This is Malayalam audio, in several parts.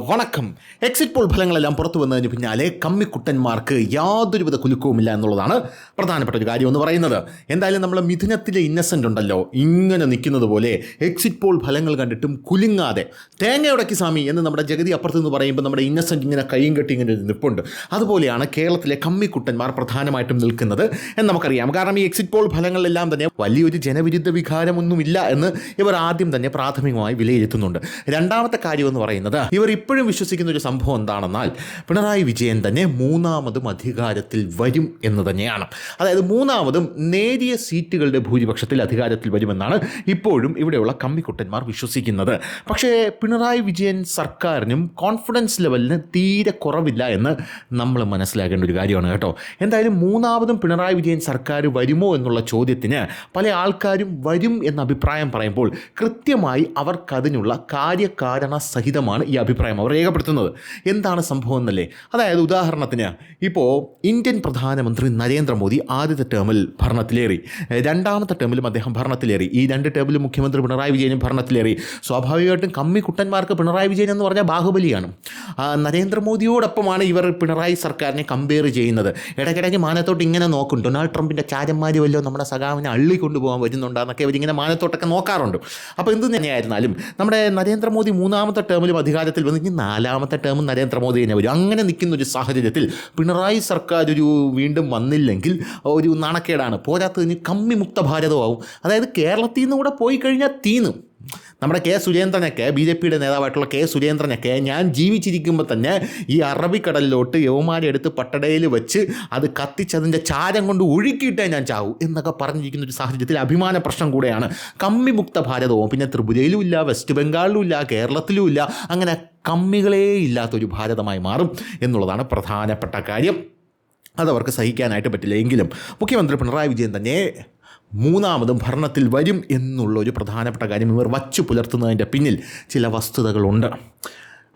വണക്കം. എക്സിറ്റ് പോൾ ഫലങ്ങളെല്ലാം പുറത്തു വന്നതിന് പിന്നാലെ കമ്മിക്കുട്ടന്മാർക്ക് യാതൊരുവിധ കുലുക്കവുമില്ല എന്നുള്ളതാണ് പ്രധാനപ്പെട്ട ഒരു കാര്യം എന്ന് പറയുന്നത്. എന്തായാലും നമ്മൾ മിഥുനത്തിലെ ഇന്നസെൻ്റ് ഉണ്ടല്ലോ, ഇങ്ങനെ നിൽക്കുന്നത് പോലെ എക്സിറ്റ് പോൾ ഫലങ്ങൾ കണ്ടിട്ടും കുലുങ്ങാതെ തേങ്ങയുടക്കി സ്വാമി എന്ന് നമ്മുടെ ജഗതി അപ്പുറത്ത് നിന്ന് പറയുമ്പോൾ നമ്മുടെ ഇന്നസെൻ്റ് ഇങ്ങനെ കൈയും കെട്ടി ഇങ്ങനെ നിൽപ്പുണ്ട്. അതുപോലെയാണ് കേരളത്തിലെ കമ്മിക്കുട്ടന്മാർ പ്രധാനമായിട്ടും നിൽക്കുന്നത് എന്ന് നമുക്കറിയാം. കാരണം ഈ എക്സിറ്റ് പോൾ ഫലങ്ങളിലെല്ലാം തന്നെ വലിയൊരു ജനവിരുദ്ധ വികാരമൊന്നുമില്ല എന്ന് ഇവർ ആദ്യം തന്നെ പ്രാഥമികമായി വിലയിരുത്തുന്നുണ്ട്. രണ്ടാമത്തെ കാര്യം എന്ന് പറയുന്നത്, ഇവർ ഇപ്പോഴും വിശ്വസിക്കുന്ന ഒരു സംഭവം എന്താണെന്നാൽ പിണറായി വിജയൻ തന്നെ മൂന്നാമതും അധികാരത്തിൽ വരും എന്ന് തന്നെയാണ്. അതായത് മൂന്നാമതും നേരിയ സീറ്റുകളുടെ ഭൂരിപക്ഷത്തിൽ അധികാരത്തിൽ വരുമെന്നാണ് ഇപ്പോഴും ഇവിടെയുള്ള കമ്മിക്കുട്ടന്മാർ വിശ്വസിക്കുന്നത്. പക്ഷേ പിണറായി വിജയൻ സർക്കാരിനും കോൺഫിഡൻസ് ലെവലിന് തീരെ കുറവില്ല എന്ന് നമ്മൾ മനസ്സിലാക്കേണ്ട ഒരു കാര്യമാണ് കേട്ടോ. എന്തായാലും മൂന്നാമതും പിണറായി വിജയൻ സർക്കാർ വരുമോ എന്നുള്ള ചോദ്യത്തിന് പല ആൾക്കാരും വരും എന്ന അഭിപ്രായം പറയുമ്പോൾ കൃത്യമായി അവർക്കതിനുള്ള കാര്യകാരണ സഹിതമാണ് ഈ അഭിപ്രായം അവർ രേഖപ്പെടുത്തുന്നത്. എന്താണ് സംഭവം എന്നല്ലേ? അതായത് ഉദാഹരണത്തിന് ഇപ്പോൾ ഇന്ത്യൻ പ്രധാനമന്ത്രി നരേന്ദ്രമോദി ആദ്യത്തെ ടേമിൽ ഭരണത്തിലേറി, രണ്ടാമത്തെ ടേമിലും അദ്ദേഹം ഭരണത്തിലേറി, ഈ രണ്ട് ടേമിലും മുഖ്യമന്ത്രി പിണറായി വിജയനും ഭരണത്തിലേറി. സ്വാഭാവികമായിട്ടും കമ്മിക്കുട്ടന്മാർക്ക് പിണറായി വിജയൻ എന്ന് പറഞ്ഞാൽ ബാഹുബലിയാണ്. നരേന്ദ്രമോദിയോടൊപ്പമാണ് ഇവർ പിണറായി സർക്കാരിനെ കമ്പയർ ചെയ്യുന്നത്. ഇടയ്ക്കിടയ്ക്ക് മാനത്തോട്ട് ഇങ്ങനെ നോക്കും, ഡൊണാൾഡ് ട്രംപിൻ്റെ ചാരന്മാർ വല്ലോ നമ്മുടെ സഖാവിനെ അള്ളിക്കൊണ്ടുപോകാൻ വരുന്നുണ്ടെന്നൊക്കെ അവരിങ്ങനെ മാനത്തോട്ടൊക്കെ നോക്കാറുണ്ട്. അപ്പോൾ എന്ത് തന്നെയായിരുന്നാലും നമ്മുടെ നരേന്ദ്രമോദി മൂന്നാമത്തെ ടേമിലും അധികാരത്തിൽ വന്നിട്ട് നാലാമത്തെ ടേമും നരേന്ദ്രമോദി തന്നെ വരും. അങ്ങനെ നിൽക്കുന്ന ഒരു സാഹചര്യത്തിൽ പിണറായി സർക്കാർ വീണ്ടും വന്നില്ലെങ്കിൽ ഒരു നാണക്കേടാണ്. പോരാത്തതിന് കമ്മിമുക്ത ഭാരതമാവും. അതായത് കേരളത്തിൽ നിന്ന് കൂടെ പോയി കഴിഞ്ഞാൽ തീന്നും. നമ്മുടെ കെ സുരേന്ദ്രനൊക്കെ, ബി ജെ പിയുടെ നേതാവായിട്ടുള്ള കെ സുരേന്ദ്രനൊക്കെ, ഞാൻ ജീവിച്ചിരിക്കുമ്പോൾ തന്നെ ഈ അറബിക്കടലിലോട്ട് യവമാരെ എടുത്ത് പട്ടടയിൽ വെച്ച് അത് കത്തിച്ചതിൻ്റെ ചാരം കൊണ്ട് ഒഴുക്കിയിട്ടേ ഞാൻ ചാവൂ എന്നൊക്കെ പറഞ്ഞിരിക്കുന്ന ഒരു സാഹചര്യത്തിൽ അഭിമാന പ്രശ്നം കൂടെയാണ് കമ്മിമുക്ത ഭാരതവും. പിന്നെ ത്രിപുരയിലും ഇല്ല, വെസ്റ്റ് ബംഗാളിലും ഇല്ല, കേരളത്തിലും ഇല്ല, അങ്ങനെ കമ്മികളേ ഇല്ലാത്തൊരു ഭാരതമായി മാറും എന്നുള്ളതാണ് പ്രധാനപ്പെട്ട കാര്യം. അതവർക്ക് സഹിക്കാനായിട്ട് പറ്റില്ല. എങ്കിലും മുഖ്യമന്ത്രി പിണറായി വിജയൻ തന്നെ മൂന്നാമതും ഭരണത്തിൽ വരും എന്നുള്ളൊരു പ്രധാനപ്പെട്ട കാര്യം ഇവർ വച്ചു പുലർത്തുന്നതിൻ്റെ പിന്നിൽ ചില വസ്തുതകളുണ്ട്.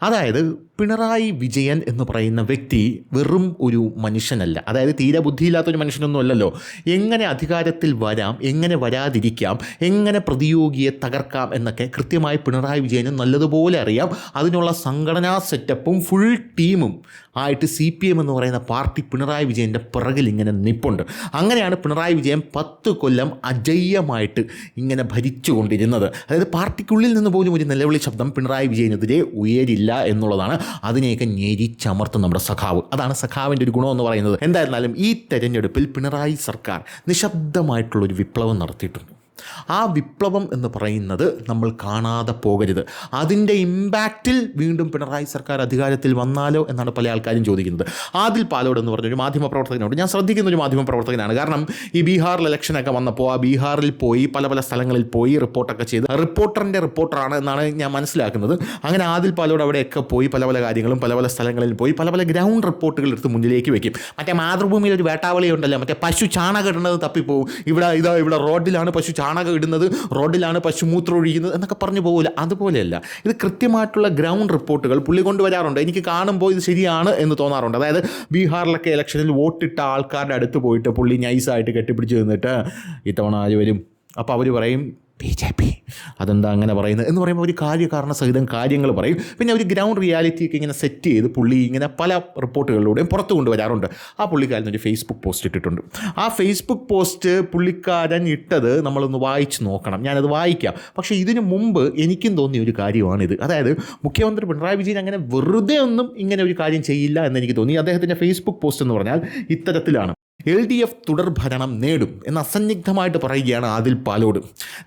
അതായത് പിണറായി വിജയൻ എന്ന് പറയുന്ന വ്യക്തി വെറും ഒരു മനുഷ്യനല്ല. അതായത് തീരെ ബുദ്ധിയില്ലാത്തൊരു മനുഷ്യനൊന്നും അല്ലല്ലോ. എങ്ങനെ അധികാരത്തിൽ വരാം, എങ്ങനെ വരാതിരിക്കാം, എങ്ങനെ പ്രതിയോഗിയെ തകർക്കാം എന്നൊക്കെ കൃത്യമായി പിണറായി വിജയനും നല്ലതുപോലെ അറിയാം. അതിനുള്ള സംഘടനാ സെറ്റപ്പും ഫുൾ ടീമും ആയിട്ട് CPM എന്ന് പറയുന്ന പാർട്ടി പിണറായി വിജയൻ്റെ പിറകിൽ ഇങ്ങനെ നിൽപ്പുണ്ട്. അങ്ങനെയാണ് പിണറായി വിജയൻ 10 കൊല്ലം അജയ്യമായിട്ട് ഇങ്ങനെ ഭരിച്ചുകൊണ്ടിരുന്നത്. അതായത് പാർട്ടിക്കുള്ളിൽ നിന്ന് പോലും ഒരു നിലവിളി ശബ്ദം പിണറായി വിജയനെതിരെ ഉയരില്ല എന്നുള്ളതാണ്. അതിനെയൊക്കെ ഞെരിച്ചമർത്തും നമ്മുടെ സഖാവ്. അതാണ് സഖാവിൻ്റെ ഒരു ഗുണമെന്ന് പറയുന്നത്. എന്തായിരുന്നാലും ഈ തെരഞ്ഞെടുപ്പിൽ പിണറായി സർക്കാർ നിശബ്ദമായിട്ടുള്ളൊരു വിപ്ലവം നടത്തിയിട്ടുണ്ട്. ആ വിപ്ലവം എന്ന് പറയുന്നത് നമ്മൾ കാണാതെ പോകരുത്. അതിൻ്റെ ഇമ്പാക്റ്റിൽ വീണ്ടും പിണറായി സർക്കാർ അധികാരത്തിൽ വന്നാലോ എന്നാണ് പല ആൾക്കാരും ചോദിക്കുന്നത്. ആദിൽ പാലോട് എന്ന് പറഞ്ഞൊരു മാധ്യമപ്രവർത്തകനോട് ഞാൻ ശ്രദ്ധിക്കുന്ന ഒരു മാധ്യമപ്രവർത്തകനാണ്. കാരണം ഈ ബീഹാറിൽ ഇലക്ഷനൊക്കെ വന്നപ്പോൾ ആ ബീഹാറിൽ പോയി പല സ്ഥലങ്ങളിൽ പോയി റിപ്പോർട്ടൊക്കെ ചെയ്ത് റിപ്പോർട്ടറിൻ്റെ റിപ്പോർട്ടറാണ് എന്നാണ് ഞാൻ മനസ്സിലാക്കുന്നത്. അങ്ങനെ ആദിൽ പാലോട് അവിടെയൊക്കെ പോയി പല കാര്യങ്ങളും പല സ്ഥലങ്ങളിൽ പോയി പല ഗ്രൗണ്ട് റിപ്പോർട്ടുകൾ എടുത്ത് മുന്നിലേക്ക് വെക്കും. മറ്റേ മാതൃഭൂമിയിൽ ഒരു വേട്ടാവളി ഉണ്ടല്ലോ, മറ്റേ പശു ചാണകം ഇടുന്നത് തപ്പിപ്പോവും. ഇവിടെ റോഡിലാണ് പശു ചാണകം ഇടുന്നത്, റോഡിലാണ് പശുമൂത്രം ഒഴിക്കുന്നത് എന്നൊക്കെ പറഞ്ഞു പോകില്ല. അതുപോലെയല്ല, ഇത് കൃത്യമായിട്ടുള്ള ഗ്രൗണ്ട് റിപ്പോർട്ടുകൾ പുള്ളി കൊണ്ടുവരാറുണ്ട്. എനിക്ക് കാണുമ്പോൾ ഇത് ശരിയാണ് എന്ന് തോന്നാറുണ്ട്. അതായത് ബീഹാറിലൊക്കെ ഇലക്ഷനിൽ വോട്ടിട്ട ആൾക്കാരുടെ അടുത്ത് പോയിട്ട് പുള്ളി നൈസായിട്ട് കെട്ടിപ്പിടിച്ച് നിന്നിട്ട് ഇത്തവണ ആര് വരും, അപ്പോൾ അവർ പറയും BJP. അതെന്താ അങ്ങനെ പറയുന്നത് എന്ന് പറയുമ്പോൾ ഒരു കാര്യകാരണ സഹിതം കാര്യങ്ങൾ പറയും. പിന്നെ ഒരു ഗ്രൗണ്ട് റിയാലിറ്റിയൊക്കെ ഇങ്ങനെ സെറ്റ് ചെയ്ത് പുള്ളി ഇങ്ങനെ പല റിപ്പോർട്ടുകളിലൂടെയും പുറത്തു കൊണ്ടുവരാറുണ്ട്. ആ പുള്ളിക്കാരൻ ഒരു ഫേസ്ബുക്ക് പോസ്റ്റ് ഇട്ടിട്ടുണ്ട്. ആ ഫേസ്ബുക്ക് പോസ്റ്റ് പുള്ളിക്കാരൻ ഇട്ടത് നമ്മളൊന്ന് വായിച്ച് നോക്കണം. ഞാനത് വായിക്കാം. പക്ഷേ ഇതിനു മുമ്പ് എനിക്കും തോന്നിയ ഒരു കാര്യമാണിത്. അതായത് മുഖ്യമന്ത്രി പിണറായി വിജയൻ അങ്ങനെ വെറുതെ ഒന്നും ഇങ്ങനെ ഒരു കാര്യം ചെയ്യില്ല എന്നെനിക്ക് തോന്നി. അദ്ദേഹത്തിൻ്റെ ഫേസ്ബുക്ക് പോസ്റ്റ് എന്ന് പറഞ്ഞാൽ ഇത്തരത്തിലാണ്: LDF തുടർഭരണം നേടും എന്ന് അസന്നിഗ്ധമായിട്ട് പറയുകയാണ് ആദിൽ പാലോട്.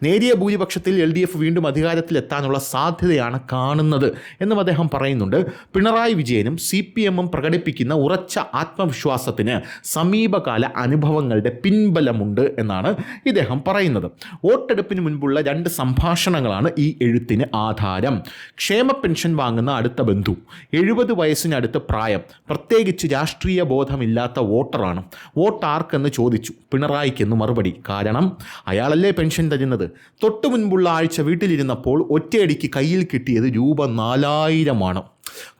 നേരിയ ഭൂരിപക്ഷത്തിൽ LDF വീണ്ടും അധികാരത്തിലെത്താനുള്ള സാധ്യതയാണ് കാണുന്നത് എന്നും അദ്ദേഹം പറയുന്നുണ്ട്. പിണറായി വിജയനും CPMും പ്രകടിപ്പിക്കുന്ന ഉറച്ച ആത്മവിശ്വാസത്തിന് സമീപകാല അനുഭവങ്ങളുടെ പിൻബലമുണ്ട് എന്നാണ് ഇദ്ദേഹം പറയുന്നത്. വോട്ടെടുപ്പിന് മുൻപുള്ള 2 സംഭാഷണങ്ങളാണ് ഈ എഴുത്തിന് ആധാരം. ക്ഷേമ പെൻഷൻ വാങ്ങുന്ന അടുത്ത ബന്ധു, 70 വയസ്സിനടുത്ത് പ്രായം, പ്രത്യേകിച്ച് രാഷ്ട്രീയ ബോധമില്ലാത്ത വോട്ടറാണ്. വോട്ട് ആർക്കെന്ന് ചോദിച്ചു. പിണറായിക്കെന്ന് മറുപടി. കാരണം അയാളല്ലേ പെൻഷൻ തരുന്നത്. തൊട്ടു മുൻപുള്ള ആഴ്ച വീട്ടിലിരുന്നപ്പോൾ ഒറ്റയടിക്ക് കയ്യിൽ കിട്ടിയത് രൂപ 4000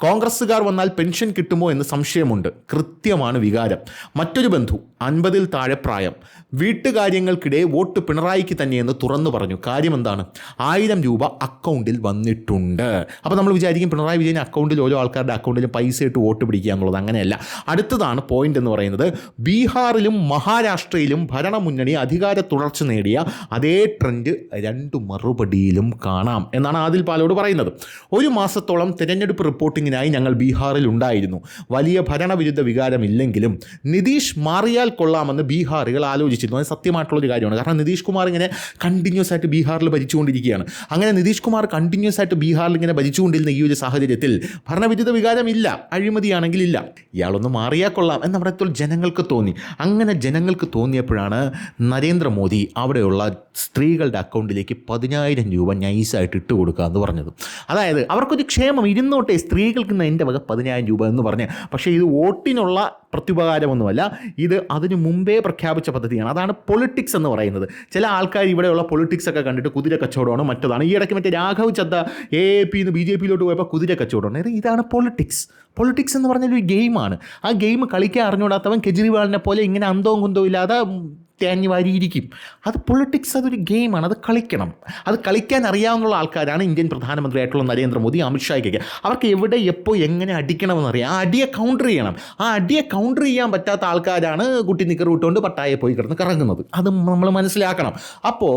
കോൺഗ്രസ്സുകാർ വന്നാൽ പെൻഷൻ കിട്ടുമോ എന്ന് സംശയമുണ്ട്. കൃത്യമാണ് വികാരം. മറ്റൊരു ബന്ധു, 50-ൽ താഴെ പ്രായം, വീട്ടുകാര്യങ്ങൾക്കിടെ വോട്ട് പിണറായിക്ക് തന്നെയെന്ന് തുറന്നു പറഞ്ഞു. കാര്യം എന്താണ്? 1000 രൂപ അക്കൗണ്ടിൽ വന്നിട്ടുണ്ട്. അപ്പോൾ നമ്മൾ വിചാരിക്കും പിണറായി വിജയൻ അക്കൗണ്ടിൽ ഓരോ ആൾക്കാരുടെ അക്കൗണ്ടിൽ പൈസ ഇട്ട് വോട്ട് പിടിക്കുക എന്നുള്ളത്. അങ്ങനെയല്ല. അടുത്തതാണ് പോയിന്റ് എന്ന് പറയുന്നത്. ബീഹാറിലും മഹാരാഷ്ട്രയിലും ഭരണമുന്നണി അധികാര തുടർച്ച നേടിയ അതേ ട്രെൻഡ് 2 മറുപടിയിലും കാണാം എന്നാണ് ആദിൽ പാലോട് പറയുന്നത്. 1 മാസത്തോളം തിരഞ്ഞെടുപ്പ് റിപ്പോർട്ടിങ്ങിനായി ഞങ്ങൾ ബീഹാറിൽ ഉണ്ടായിരുന്നു. വലിയ ഭരണവിരുദ്ധ വികാരമില്ലെങ്കിലും നിതീഷ് മാറിയാൽ കൊള്ളാമെന്ന് ബീഹാറികൾ ആലോചിച്ചിരുന്നു. അത് സത്യമായിട്ടുള്ളൊരു കാര്യമാണ്. കാരണം നിതീഷ് കുമാർ ഇങ്ങനെ കണ്ടിന്യൂസ് ആയിട്ട് ബീഹാറിൽ ഭരിച്ചുകൊണ്ടിരിക്കുകയാണ്. അങ്ങനെ നിതീഷ് കുമാർ കണ്ടിന്യൂസ് ആയിട്ട് ബീഹാറിൽ ഇങ്ങനെ ഭരിച്ചുകൊണ്ടിരുന്ന ഈ ഒരു സാഹചര്യത്തിൽ ഭരണവിരുദ്ധ വികാരമില്ല, അഴിമതിയാണെങ്കിൽ ഇല്ല, ഇയാളൊന്ന് മാറിയാൽ കൊള്ളാം എന്ന് അവിടുത്തെ ജനങ്ങൾക്ക് തോന്നി. അങ്ങനെ ജനങ്ങൾക്ക് തോന്നിയപ്പോഴാണ് നരേന്ദ്രമോദി അവിടെയുള്ള സ്ത്രീകളുടെ അക്കൗണ്ടിലേക്ക് 10,000 രൂപ നൈസായിട്ട് ഇട്ട് കൊടുക്കുക എന്ന് പറഞ്ഞത്. അതായത് അവർക്കൊരു ക്ഷേമം, ഇരുന്നോട്ടെ, സ്ത്രീകൾക്ക് എൻ്റെ വക 10,000 രൂപ എന്ന് പറഞ്ഞ്. പക്ഷേ ഇത് വോട്ടിനുള്ള പ്രത്യുപകാരമൊന്നുമല്ല, ഇത് അതിനു മുമ്പേ പ്രഖ്യാപിച്ച പദ്ധതിയാണ്. അതാണ് പൊളിറ്റിക്സ് എന്ന് പറയുന്നത്. ചില ആൾക്കാർ ഇവിടെയുള്ള പൊളിറ്റിക്സ് ഒക്കെ കണ്ടിട്ട് കുതിര കച്ചവടമാണ് മറ്റതാണ്. ഈ ഇടയ്ക്ക് മറ്റേ രാഘവ് ചദ്ദ AAPന്ന് BJPയിലോട്ട് പോയപ്പോൾ കുതിര കച്ചവടമാണ്. ഇതാണ് പൊളിറ്റിക്സ്. പൊളിറ്റിക്സ് എന്ന് പറഞ്ഞാൽ ഒരു ഗെയിമാണ്. ആ ഗെയിം കളിക്കാൻ അറിഞ്ഞുകൂടാത്തവൻ കെജ്രിവാളിനെ പോലെ ഇങ്ങനെ അന്തവും കുന്തവും ഇല്ലാതെ തേഞ്ഞു വാരിയിരിക്കും. അത് പൊളിറ്റിക്സ്, അതൊരു ഗെയിമാണ്, അത് കളിക്കണം. അത് കളിക്കാൻ അറിയാവുന്ന ആൾക്കാരാണ് ഇന്ത്യൻ പ്രധാനമന്ത്രിയായിട്ടുള്ള നരേന്ദ്രമോദി, അമിത്ഷായ്ക്കൊക്കെ. അവർക്ക് എവിടെ എപ്പോൾ എങ്ങനെ അടിക്കണമെന്നറിയാം. ആ അടിയെ കൗണ്ടർ ചെയ്യണം. ആ അടിയെ കൗണ്ടർ ചെയ്യാൻ പറ്റാത്ത ആൾക്കാരാണ് കുട്ടി നിക്കർ വിട്ടുകൊണ്ട് പട്ടായെ പോയി കിടന്ന് കറങ്ങുന്നത്. അത് നമ്മൾ മനസ്സിലാക്കണം. അപ്പോൾ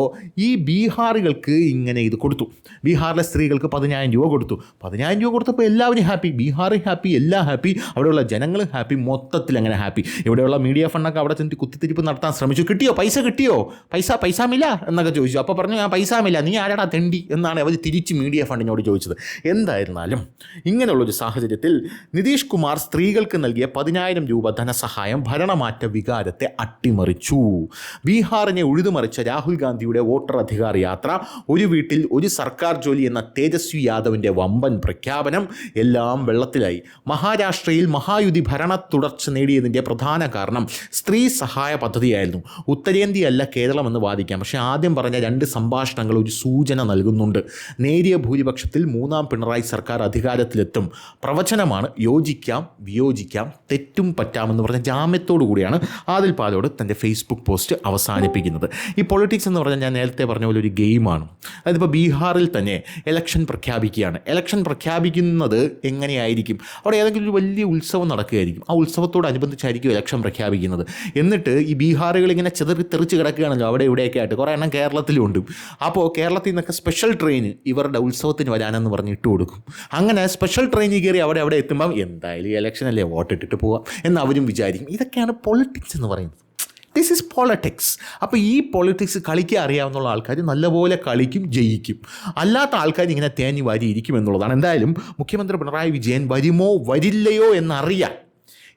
ഈ ബീഹാറികൾക്ക് ഇങ്ങനെ ഇത് കൊടുത്തു. ബീഹാറിലെ സ്ത്രീകൾക്ക് 10,000 രൂപ കൊടുത്തു. 10,000 രൂപ കൊടുത്തപ്പോൾ എല്ലാവരും ഹാപ്പി. ബീഹാർ ഹാപ്പി, എല്ലാം ഹാപ്പി, അവിടെയുള്ള ജനങ്ങൾ ഹാപ്പി, മൊത്തത്തിൽ അങ്ങനെ ഹാപ്പി. ഇവിടെയുള്ള മീഡിയ ഫണ്ടൊക്കെ അവിടെ ചെന്നിട്ട് കുത്തിത്തിരിപ്പ് നടത്താൻ ശ്രമിച്ചു. കിട്ടിയോ? പൈസ കിട്ടിയോ? പൈസ എന്നൊക്കെ ചോദിച്ചു. അപ്പോൾ പറഞ്ഞു ഞാൻ പൈസ മില്ല, നീ ആരാടാ തെണ്ടി എന്നാണ് അവർ തിരിച്ച് മീഡിയ ഫണ്ടിനോട് ചോദിച്ചത്. എന്തായിരുന്നാലും ഇങ്ങനെയുള്ളൊരു സാഹചര്യത്തിൽ നിതീഷ് കുമാർ സ്ത്രീകൾക്ക് നൽകിയ 10,000 രൂപ ധനസഹായം ഭരണമാറ്റ വികാരത്തെ അട്ടിമറിച്ചു. ബീഹാറിനെ ഉഴുതുമറിച്ച രാഹുൽ ഗാന്ധിയുടെ വോട്ടർ അധികാർ യാത്ര, ഒരു വീട്ടിൽ ഒരു സർക്കാർ ജോലി എന്ന തേജസ്വി യാദവിൻ്റെ വമ്പൻ പ്രഖ്യാപനം എല്ലാം വെള്ളത്തിലായി. മഹാരാഷ്ട്രയിൽ മഹായുതി ഭരണ തുടർച്ച നേടിയതിൻ്റെ പ്രധാന കാരണം സ്ത്രീ സഹായ പദ്ധതിയായിരുന്നു. ഉത്തരേന്ത്യയല്ല കേരളമെന്ന് വാദിക്കാം. പക്ഷേ ആദ്യം പറഞ്ഞ 2 സംഭാഷണങ്ങൾ ഒരു സൂചന നൽകുന്നുണ്ട്. നേരിയ ഭൂരിപക്ഷത്തിൽ 3ാം പിണറായി സർക്കാർ അധികാരത്തിലെത്തും. പ്രവചനമാണ് യോജിക്കാം, വിയോജിക്കാം, തെറ്റും പറ്റാമെന്ന് പറഞ്ഞ ജാമ്യത്തോടു കൂടിയാണ് ആദിൽ പാലോട് തൻ്റെ ഫേസ്ബുക്ക് പോസ്റ്റ് അവസാനിപ്പിക്കുന്നത്. ഈ പൊളിറ്റിക്സ് എന്ന് പറഞ്ഞാൽ ഞാൻ നേരത്തെ പറഞ്ഞ പോലെ ഒരു ഗെയിമാണ്. അതിപ്പോൾ ബീഹാറിൽ തന്നെ ഇലക്ഷൻ പ്രഖ്യാപിക്കുകയാണ്. ഇലക്ഷൻ പ്രഖ്യാപിക്കുന്നത് എങ്ങനെയായിരിക്കും? അവിടെ ഏതെങ്കിലും ഒരു വലിയ ഉത്സവം നടക്കുകയായിരിക്കും. ആ ഉത്സവത്തോടനുബന്ധിച്ചായിരിക്കും ഇലക്ഷൻ പ്രഖ്യാപിക്കുന്നത്. എന്നിട്ട് ഈ ബീഹാറുകൾ ഇങ്ങനെ തെറിച്ച് കിടക്കുകയാണല്ലോ അവിടെ ഇവിടെയൊക്കെ ആയിട്ട്. കുറേ എണ്ണം കേരളത്തിലുണ്ട്. അപ്പോൾ കേരളത്തിൽ നിന്നൊക്കെ സ്പെഷ്യൽ ട്രെയിൻ ഇവരുടെ ഉത്സവത്തിന് വരാനെന്ന് പറഞ്ഞ് ഇട്ട് കൊടുക്കും. അങ്ങനെ സ്പെഷ്യൽ ട്രെയിനിൽ കയറി അവിടെ എത്തുമ്പം എന്തായാലും ഇലക്ഷനല്ലേ, വോട്ടിട്ടിട്ട് പോവാം എന്ന് അവരും വിചാരിക്കും. ഇതൊക്കെയാണ് പൊളിറ്റിക്സ് എന്ന് പറയുന്നത്. This is politics. അപ്പോൾ ഈ പൊളിറ്റിക്സ് കളിക്കാൻ അറിയാവുന്ന ആൾക്കാർ നല്ലപോലെ കളിക്കും, ജയിക്കും. അല്ലാത്ത ആൾക്കാർ ഇങ്ങനെ തേഞ്ഞു വാരി ഇരിക്കും എന്നുള്ളതാണ്. എന്തായാലും മുഖ്യമന്ത്രി പിണറായി വിജയൻ വരുമോ വരില്ലയോ എന്നറിയാം.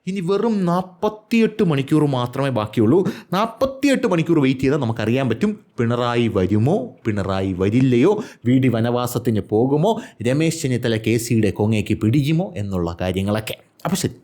ഇനി വെറും 48 മണിക്കൂർ മാത്രമേ ബാക്കിയുള്ളൂ. 48 മണിക്കൂർ വെയിറ്റ് ചെയ്താൽ നമുക്കറിയാൻ പറ്റും പിണറായി വരുമോ, പിണറായി വരില്ലയോ, വീടി വനവാസത്തിന് പോകുമോ, രമേശ് ചെന്നിത്തല KCയുടെ കൊങ്ങയ്ക്ക് പിടിക്കുമോ എന്നുള്ള കാര്യങ്ങളൊക്കെ. അപ്പോൾ ശരി.